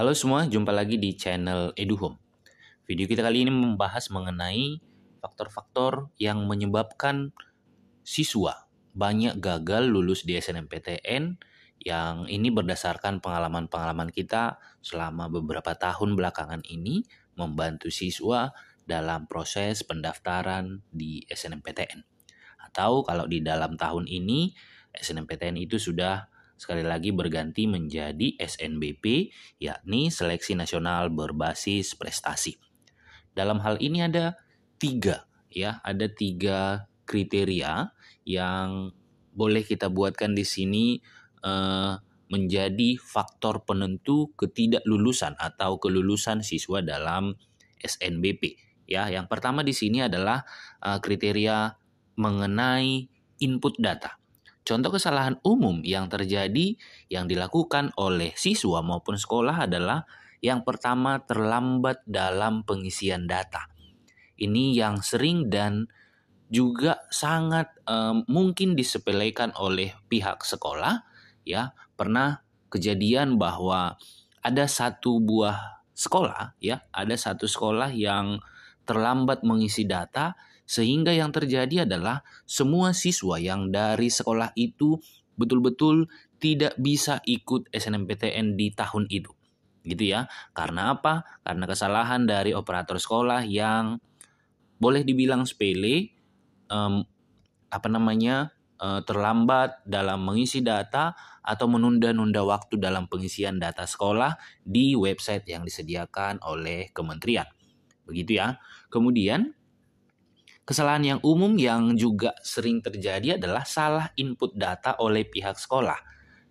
Halo semua, jumpa lagi di channel EduHome. Video kita kali ini membahas mengenai faktor-faktor yang menyebabkan siswa banyak gagal lulus di SNMPTN, yang ini berdasarkan pengalaman-pengalaman kita selama beberapa tahun belakangan ini membantu siswa dalam proses pendaftaran di SNMPTN. Atau kalau di dalam tahun ini SNMPTN itu sudah sekali lagi berganti menjadi SNBP, yakni Seleksi Nasional Berbasis Prestasi. Dalam hal ini ada tiga kriteria yang boleh kita buatkan di sini menjadi faktor penentu ketidaklulusan atau kelulusan siswa dalam SNBP. Ya, yang pertama di sini adalah kriteria mengenai input data. Contoh kesalahan umum yang terjadi yang dilakukan oleh siswa maupun sekolah adalah yang pertama, terlambat dalam pengisian data. Ini yang sering dan juga sangat mungkin disepelekan oleh pihak sekolah. Ya, pernah kejadian bahwa ada satu sekolah yang terlambat mengisi data, sehingga yang terjadi adalah semua siswa yang dari sekolah itu betul-betul tidak bisa ikut SNMPTN di tahun itu. Gitu ya. Karena apa? Karena kesalahan dari operator sekolah yang boleh dibilang sepele, terlambat dalam mengisi data atau menunda-nunda waktu dalam pengisian data sekolah di website yang disediakan oleh kementerian. Begitu ya. Kemudian kesalahan yang umum yang juga sering terjadi adalah salah input data oleh pihak sekolah.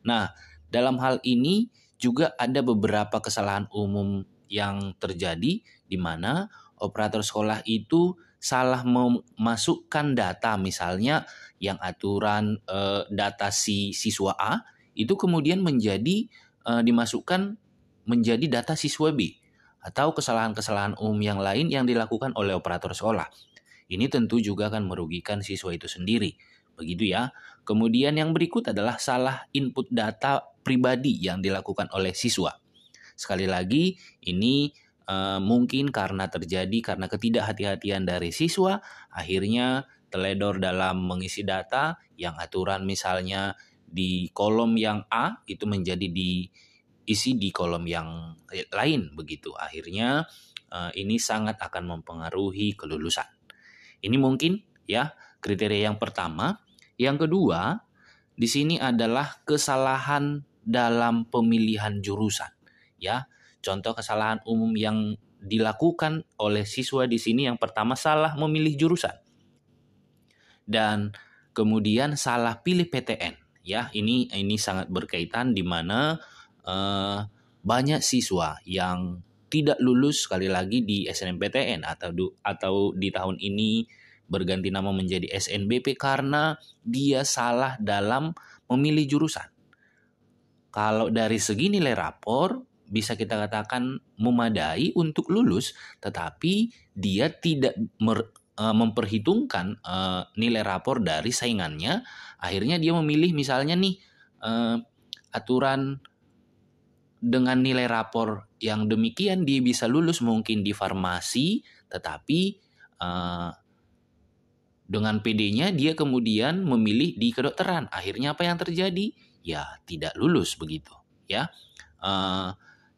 Nah, dalam hal ini juga ada beberapa kesalahan umum yang terjadi di mana operator sekolah itu salah memasukkan data, misalnya yang aturan data si siswa A itu kemudian dimasukkan menjadi data siswa B, atau kesalahan-kesalahan umum yang lain yang dilakukan oleh operator sekolah. Ini tentu juga akan merugikan siswa itu sendiri. Begitu ya. Kemudian yang berikut adalah salah input data pribadi yang dilakukan oleh siswa. Sekali lagi, ini mungkin karena ketidakhati-hatian dari siswa, akhirnya teledor dalam mengisi data yang aturan misalnya di kolom yang A itu menjadi diisi di kolom yang lain begitu. Akhirnya ini sangat akan mempengaruhi kelulusan. Ini mungkin ya kriteria yang pertama. Yang kedua, di sini adalah kesalahan dalam pemilihan jurusan. Ya, contoh kesalahan umum yang dilakukan oleh siswa di sini yang pertama salah memilih jurusan. Dan kemudian salah pilih PTN. Ya, ini sangat berkaitan di mana banyak siswa yang tidak lulus sekali lagi di SNMPTN atau di tahun ini berganti nama menjadi SNBP karena dia salah dalam memilih jurusan. Kalau dari segi nilai rapor bisa kita katakan memadai untuk lulus, tetapi dia tidak memperhitungkan nilai rapor dari saingannya. Akhirnya dia memilih misalnya nih aturan dengan nilai rapor yang demikian dia bisa lulus mungkin di farmasi, tetapi dengan PD-nya dia kemudian memilih di kedokteran. Akhirnya apa yang terjadi? Ya tidak lulus begitu. Ya,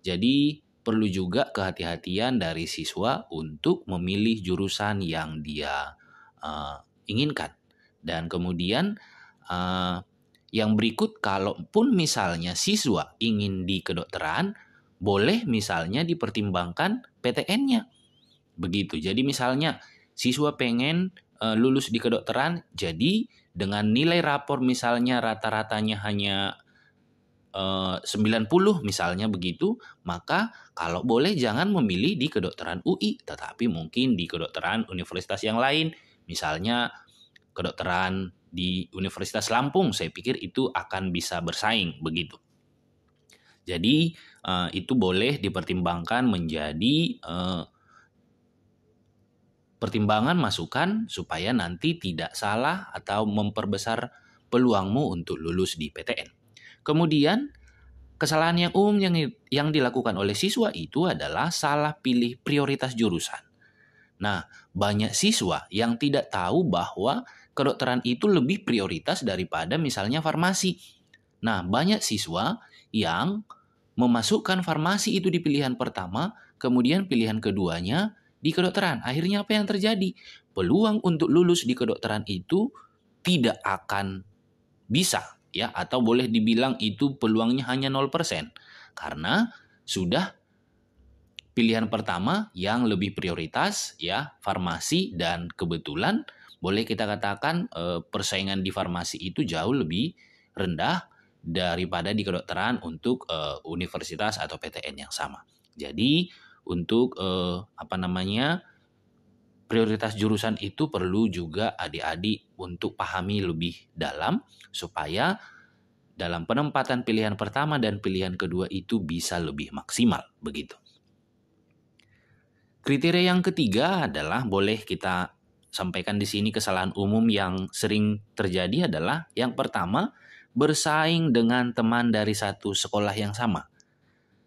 jadi perlu juga kehati-hatian dari siswa untuk memilih jurusan yang dia inginkan. Dan kemudian yang berikut, kalaupun misalnya siswa ingin di kedokteran, boleh misalnya dipertimbangkan PTN-nya. Begitu. Jadi misalnya siswa pengen lulus di kedokteran, jadi dengan nilai rapor misalnya rata-ratanya hanya 90 misalnya begitu, maka kalau boleh jangan memilih di kedokteran UI, tetapi mungkin di kedokteran universitas yang lain, misalnya kedokteran di Universitas Lampung, saya pikir itu akan bisa bersaing begitu. Jadi itu boleh dipertimbangkan menjadi pertimbangan masukan supaya nanti tidak salah atau memperbesar peluangmu untuk lulus di PTN. Kemudian Kesalahan yang umum yang dilakukan oleh siswa itu adalah salah pilih prioritas jurusan. Nah, banyak siswa yang tidak tahu bahwa kedokteran itu lebih prioritas daripada misalnya farmasi. Nah, banyak siswa yang memasukkan farmasi itu di pilihan pertama, kemudian pilihan keduanya di kedokteran. Akhirnya apa yang terjadi? Peluang untuk lulus di kedokteran itu tidak akan bisa, ya, atau boleh dibilang itu peluangnya hanya 0%. Karena sudah pilihan pertama yang lebih prioritas, ya, farmasi, dan kebetulan boleh kita katakan persaingan di farmasi itu jauh lebih rendah daripada di kedokteran untuk universitas atau PTN yang sama. Jadi untuk prioritas jurusan itu perlu juga adik-adik untuk pahami lebih dalam supaya dalam penempatan pilihan pertama dan pilihan kedua itu bisa lebih maksimal, begitu. Kriteria yang ketiga adalah boleh kita sampaikan di sini kesalahan umum yang sering terjadi adalah yang pertama, bersaing dengan teman dari satu sekolah yang sama.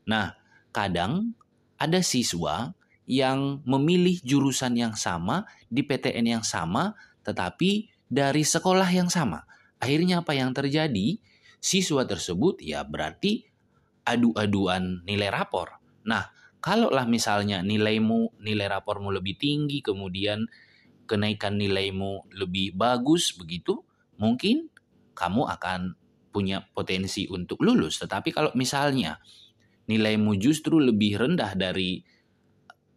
Nah, kadang ada siswa yang memilih jurusan yang sama di PTN yang sama tetapi dari sekolah yang sama. Akhirnya apa yang terjadi? Siswa tersebut ya berarti adu-aduan nilai rapor. Nah, kalaulah misalnya nilai rapormu lebih tinggi, kemudian kenaikan nilaimu lebih bagus begitu, mungkin kamu akan punya potensi untuk lulus. Tetapi kalau misalnya nilaimu justru lebih rendah dari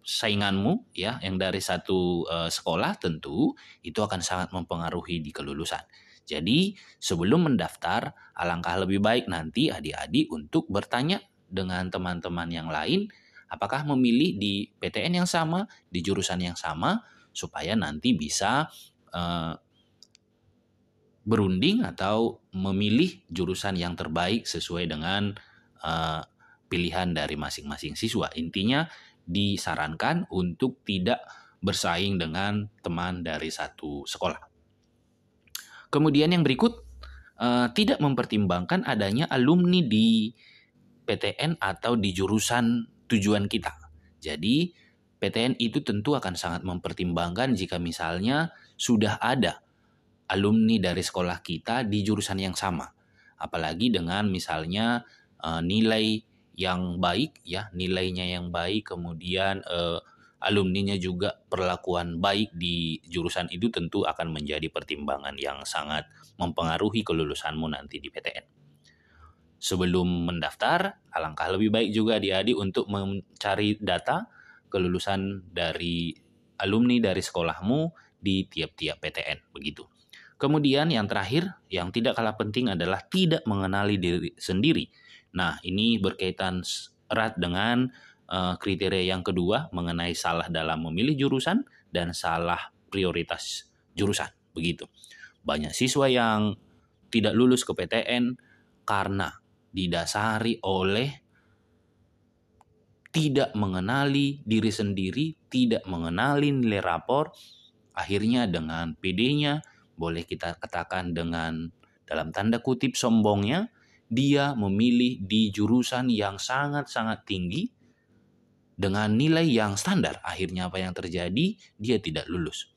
sainganmu, ya, yang dari satu sekolah, tentu itu akan sangat mempengaruhi di kelulusan. Jadi sebelum mendaftar, alangkah lebih baik nanti adik-adik untuk bertanya dengan teman-teman yang lain apakah memilih di PTN yang sama, di jurusan yang sama, supaya nanti bisa berunding atau memilih jurusan yang terbaik sesuai dengan pilihan dari masing-masing siswa. Intinya disarankan untuk tidak bersaing dengan teman dari satu sekolah. Kemudian yang berikut, tidak mempertimbangkan adanya alumni di PTN atau di jurusan tujuan kita. Jadi PTN itu tentu akan sangat mempertimbangkan jika misalnya sudah ada alumni dari sekolah kita di jurusan yang sama. Apalagi dengan misalnya nilai yang baik, ya, nilainya yang baik, kemudian alumninya juga perlakuan baik di jurusan itu tentu akan menjadi pertimbangan yang sangat mempengaruhi kelulusanmu nanti di PTN. Sebelum mendaftar, alangkah lebih baik juga adik-adik untuk mencari data kelulusan dari alumni dari sekolahmu di tiap-tiap PTN, begitu. Kemudian yang terakhir, yang tidak kalah penting adalah tidak mengenali diri sendiri. Nah, ini berkaitan erat dengan kriteria yang kedua mengenai salah dalam memilih jurusan dan salah prioritas jurusan, begitu. Banyak siswa yang tidak lulus ke PTN karena didasari oleh tidak mengenali diri sendiri, tidak mengenali nilai rapor, akhirnya dengan PD-nya, boleh kita katakan dengan dalam tanda kutip sombongnya, dia memilih di jurusan yang sangat-sangat tinggi dengan nilai yang standar. Akhirnya apa yang terjadi? Dia tidak lulus.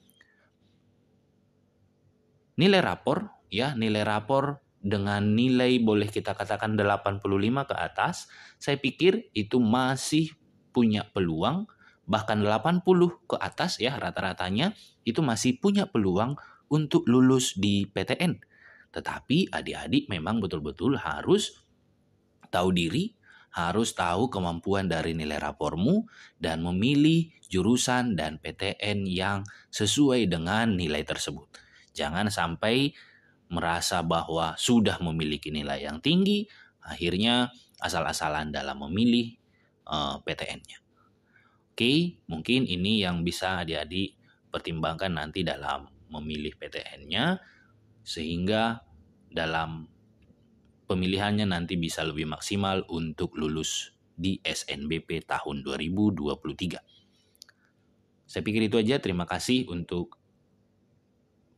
Nilai rapor, ya, nilai rapor dengan nilai boleh kita katakan 85 ke atas, saya pikir itu masih punya peluang, bahkan 80 ke atas, ya, rata-ratanya itu masih punya peluang untuk lulus di PTN. Tetapi adik-adik memang betul-betul harus tahu diri, harus tahu kemampuan dari nilai rapormu, dan memilih jurusan dan PTN yang sesuai dengan nilai tersebut. Jangan sampai merasa bahwa sudah memiliki nilai yang tinggi, akhirnya asal-asalan dalam memilih PTN-nya. Oke, mungkin ini yang bisa adik-adik pertimbangkan nanti dalam memilih PTN-nya, sehingga dalam pemilihannya nanti bisa lebih maksimal untuk lulus di SNBP tahun 2023. Saya pikir itu aja, terima kasih untuk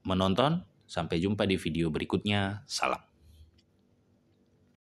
menonton. Sampai jumpa di video berikutnya. Salam.